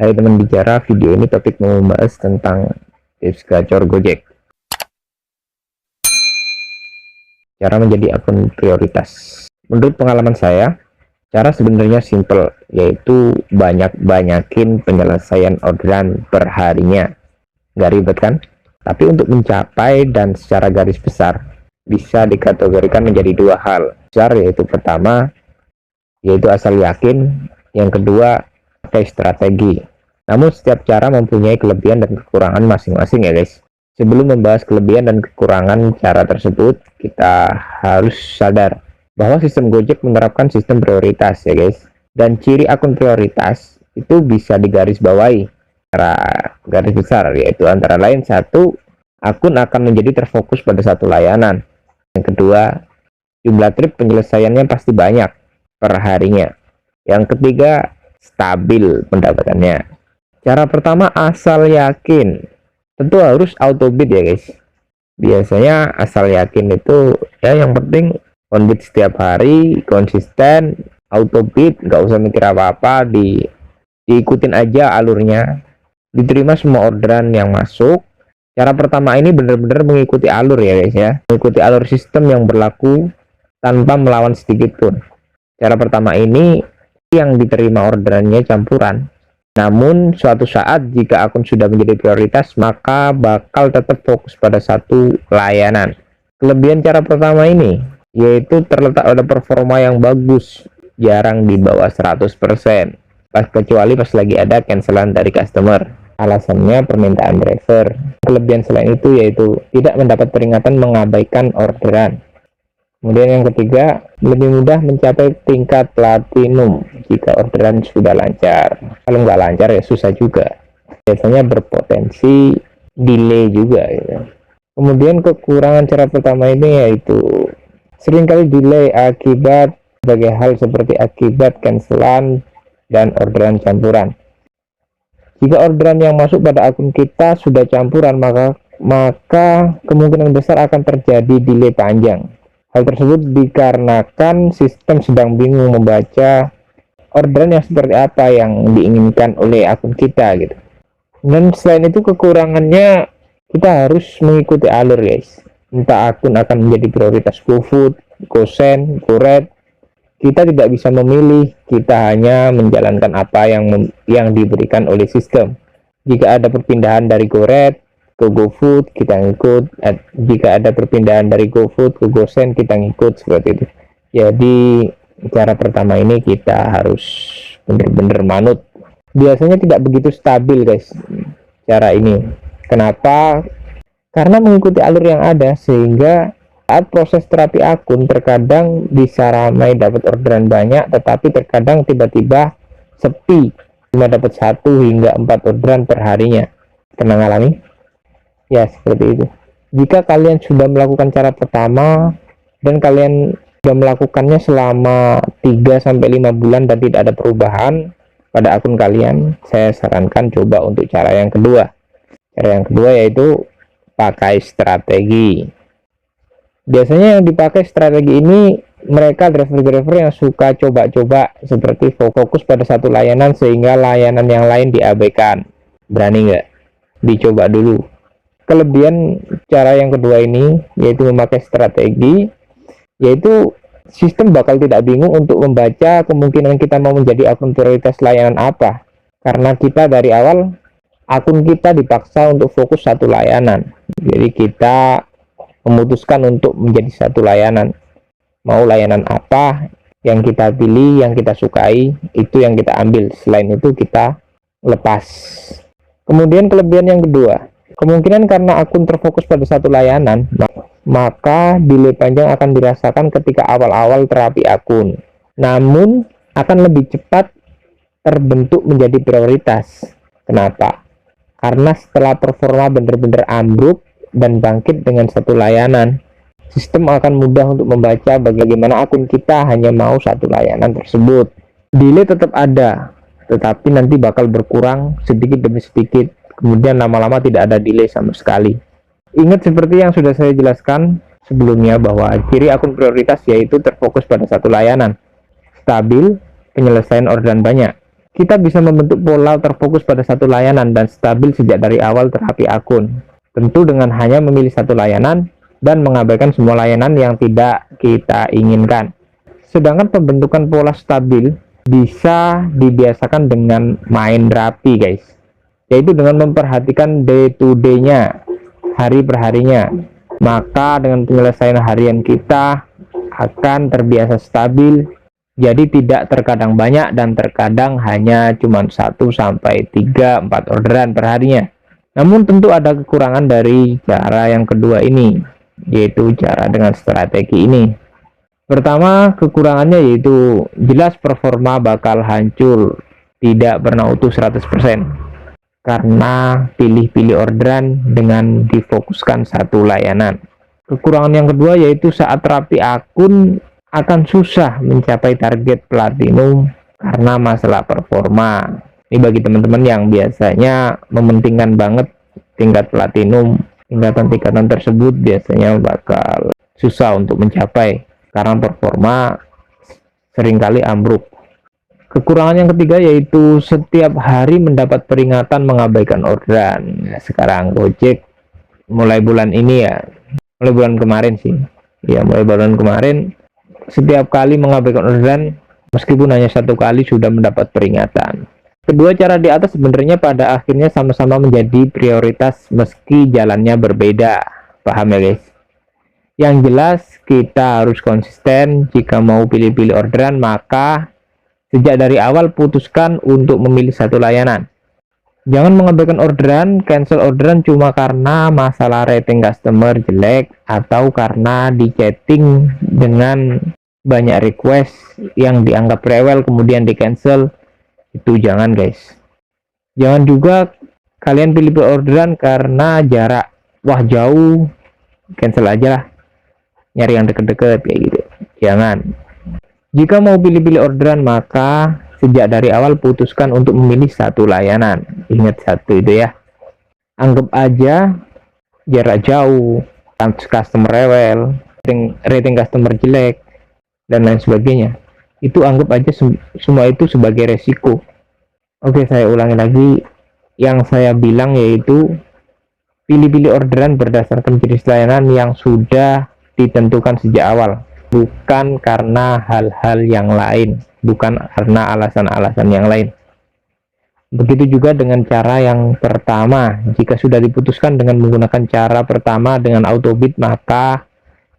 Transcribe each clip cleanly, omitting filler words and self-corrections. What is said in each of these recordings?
Hai teman bicara, video ini topik mau membahas tentang tips gacor Gojek. Cara menjadi akun prioritas. Menurut pengalaman saya, cara sebenarnya simple, yaitu banyakin penyelesaian orderan per harinya. Nggak ribet kan? Tapi untuk mencapai dan secara garis besar, bisa dikategorikan menjadi dua hal besar, yaitu pertama, yaitu asal yakin, yang kedua, pakai strategi. Namun setiap cara mempunyai kelebihan dan kekurangan masing-masing ya guys. Sebelum membahas kelebihan dan kekurangan cara tersebut, kita harus sadar bahwa sistem Gojek menerapkan sistem prioritas ya guys. Dan ciri akun prioritas itu bisa digarisbawahi secara garis besar, yaitu antara lain: satu, akun akan menjadi terfokus pada satu layanan. Yang kedua, jumlah trip penyelesaiannya pasti banyak per harinya. Yang ketiga, stabil pendapatannya. Cara pertama, asal yakin. Tentu harus auto bid ya guys. Biasanya asal yakin itu ya yang penting on bid setiap hari, konsisten, auto bid, nggak usah mikir apa-apa, diikutin aja alurnya, diterima semua orderan yang masuk. Cara pertama ini benar-benar mengikuti alur ya guys ya, mengikuti alur sistem yang berlaku tanpa melawan sedikit pun. Cara pertama ini yang diterima orderannya campuran. Namun suatu saat jika akun sudah menjadi prioritas, maka bakal tetap fokus pada satu layanan. Kelebihan cara pertama ini yaitu terletak pada performa yang bagus, jarang di bawah 100%, kecuali pas lagi ada cancelan dari customer, alasannya permintaan driver. Kelebihan selain itu yaitu tidak mendapat peringatan mengabaikan orderan. Kemudian yang ketiga, lebih mudah mencapai tingkat platinum jika orderan sudah lancar. Kalau nggak lancar ya susah juga. Biasanya berpotensi delay juga gitu. Kemudian kekurangan cara pertama ini yaitu seringkali delay akibat berbagai hal seperti akibat cancelan dan orderan campuran. Jika orderan yang masuk pada akun kita sudah campuran, maka kemungkinan besar akan terjadi delay panjang. Hal tersebut dikarenakan sistem sedang bingung membaca orderan yang seperti apa yang diinginkan oleh akun kita gitu. Dan selain itu kekurangannya, kita harus mengikuti alur guys. Entah akun akan menjadi prioritas GoFood, GoSend, GoRed, kita tidak bisa memilih, kita hanya menjalankan apa yang diberikan oleh sistem. Jika ada perpindahan dari GoRed ke GoFood, kita ngikut. Jika ada perpindahan dari GoFood ke GoSend, kita ngikut, seperti itu. Jadi cara pertama ini kita harus benar-benar manut. Biasanya tidak begitu stabil guys cara ini. Kenapa? Karena mengikuti alur yang ada, sehingga saat proses terapi akun terkadang bisa ramai dapat orderan banyak, tetapi terkadang tiba-tiba sepi, cuma dapat 1 hingga 4 orderan per harinya. Pernah ngalami? Ya seperti itu. Jika kalian sudah melakukan cara pertama dan kalian sudah melakukannya selama 3-5 bulan dan tidak ada perubahan pada akun kalian, saya sarankan coba untuk cara yang kedua. Cara yang kedua yaitu pakai strategi. Biasanya yang dipakai strategi ini mereka driver-driver yang suka coba-coba, seperti fokus pada satu layanan sehingga layanan yang lain diabaikan. Berani nggak? Dicoba dulu. Kelebihan cara yang kedua ini yaitu memakai strategi, yaitu sistem bakal tidak bingung untuk membaca kemungkinan kita mau menjadi akun prioritas layanan apa, karena kita dari awal akun kita dipaksa untuk fokus satu layanan. Jadi kita memutuskan untuk menjadi satu layanan. Mau layanan apa yang kita pilih, yang kita sukai, itu yang kita ambil. Selain itu kita lepas. Kemudian kelebihan yang kedua, kemungkinan karena akun terfokus pada satu layanan, maka delay panjang akan dirasakan ketika awal-awal terapi akun. Namun akan lebih cepat terbentuk menjadi prioritas. Kenapa? Karena setelah performa benar-benar ambruk dan bangkit dengan satu layanan, sistem akan mudah untuk membaca bagaimana akun kita hanya mau satu layanan tersebut. Delay tetap ada, tetapi nanti bakal berkurang sedikit demi sedikit. Kemudian lama-lama tidak ada delay sama sekali. Ingat seperti yang sudah saya jelaskan sebelumnya bahwa ciri akun prioritas yaitu terfokus pada satu layanan, stabil, penyelesaian orderan banyak. Kita bisa membentuk pola terfokus pada satu layanan dan stabil sejak dari awal terapi akun. Tentu dengan hanya memilih satu layanan dan mengabaikan semua layanan yang tidak kita inginkan. Sedangkan pembentukan pola stabil bisa dibiasakan dengan main rapi guys, yaitu dengan memperhatikan day to day-nya, hari per harinya. Maka dengan penyelesaian harian kita akan terbiasa stabil, jadi tidak terkadang banyak dan terkadang hanya cuma 1-3-4 orderan per harinya. Namun tentu ada kekurangan dari cara yang kedua ini, yaitu cara dengan strategi ini. Pertama, kekurangannya yaitu jelas performa bakal hancur, tidak pernah utuh 100%, karena pilih-pilih orderan dengan difokuskan satu layanan. Kekurangan yang kedua yaitu saat terapi akun akan susah mencapai target platinum karena masalah performa. Ini bagi teman-teman yang biasanya mementingkan banget tingkat platinum, tingkatan-tingkatan tersebut biasanya bakal susah untuk mencapai karena performa seringkali ambruk. Kekurangan yang ketiga yaitu setiap hari mendapat peringatan mengabaikan orderan. Sekarang Gojek mulai bulan ini ya, mulai bulan kemarin sih ya, mulai bulan kemarin setiap kali mengabaikan orderan meskipun hanya satu kali sudah mendapat peringatan. Kedua cara di atas sebenarnya pada akhirnya sama-sama menjadi prioritas meski jalannya berbeda. Paham ya guys? Yang jelas kita harus konsisten. Jika mau pilih-pilih orderan, maka sejak dari awal putuskan untuk memilih satu layanan. Jangan mengabaikan orderan, cancel orderan cuma karena masalah rating customer jelek atau karena di chatting dengan banyak request yang dianggap rewel kemudian di cancel. Itu jangan guys. Jangan juga kalian pilih orderan karena jarak, wah jauh, cancel aja lah, nyari yang deket-deket kayak gitu. Jangan. Jika mau pilih-pilih orderan, maka sejak dari awal putuskan untuk memilih satu layanan. Ingat satu itu ya. Anggap aja jarak jauh, customer rewel, rating customer jelek, dan lain sebagainya. Itu anggap aja semua itu sebagai resiko. Oke, saya ulangi lagi. Yang saya bilang yaitu pilih-pilih orderan berdasarkan jenis layanan yang sudah ditentukan sejak awal, bukan karena hal-hal yang lain, bukan karena alasan-alasan yang lain. Begitu juga dengan cara yang pertama. Jika sudah diputuskan dengan menggunakan cara pertama dengan autobid, maka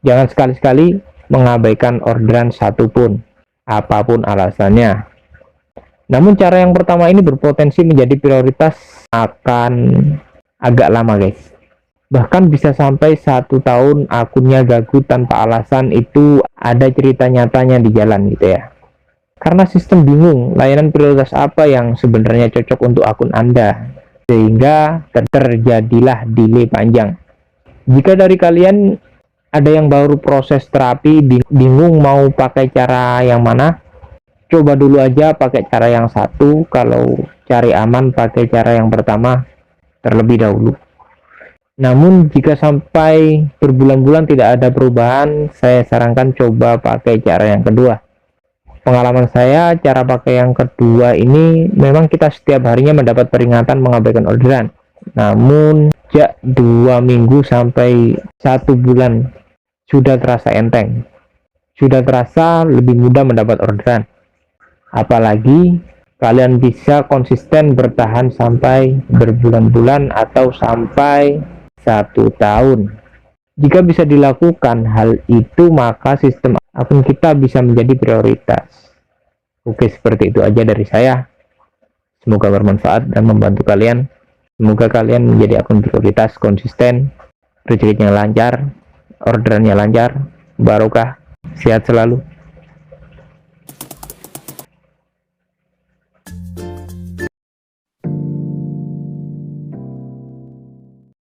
jangan sekali-sekali mengabaikan orderan satupun, apapun alasannya. Namun cara yang pertama ini berpotensi menjadi prioritas akan agak lama guys. Bahkan bisa sampai 1 tahun akunnya gagu tanpa alasan. Itu ada cerita nyatanya di jalan gitu ya. Karena sistem bingung layanan prioritas apa yang sebenarnya cocok untuk akun Anda, sehingga terjadilah delay panjang. Jika dari kalian ada yang baru proses terapi bingung mau pakai cara yang mana, coba dulu aja pakai cara yang satu. Kalau cari aman pakai cara yang pertama terlebih dahulu. Namun jika sampai berbulan-bulan tidak ada perubahan, saya sarankan coba pakai cara yang kedua. Pengalaman saya, cara pakai yang kedua ini memang kita setiap harinya mendapat peringatan mengabaikan orderan. Namun sejak 2 minggu sampai 1 bulan sudah terasa enteng, sudah terasa lebih mudah mendapat orderan. Apalagi kalian bisa konsisten bertahan sampai berbulan-bulan atau sampai 1 tahun. Jika bisa dilakukan hal itu, maka sistem akun kita bisa menjadi prioritas. Oke, seperti itu aja dari saya. Semoga bermanfaat dan membantu kalian. Semoga kalian menjadi akun prioritas konsisten, rezekinya lancar, orderannya lancar, barokah, sehat selalu.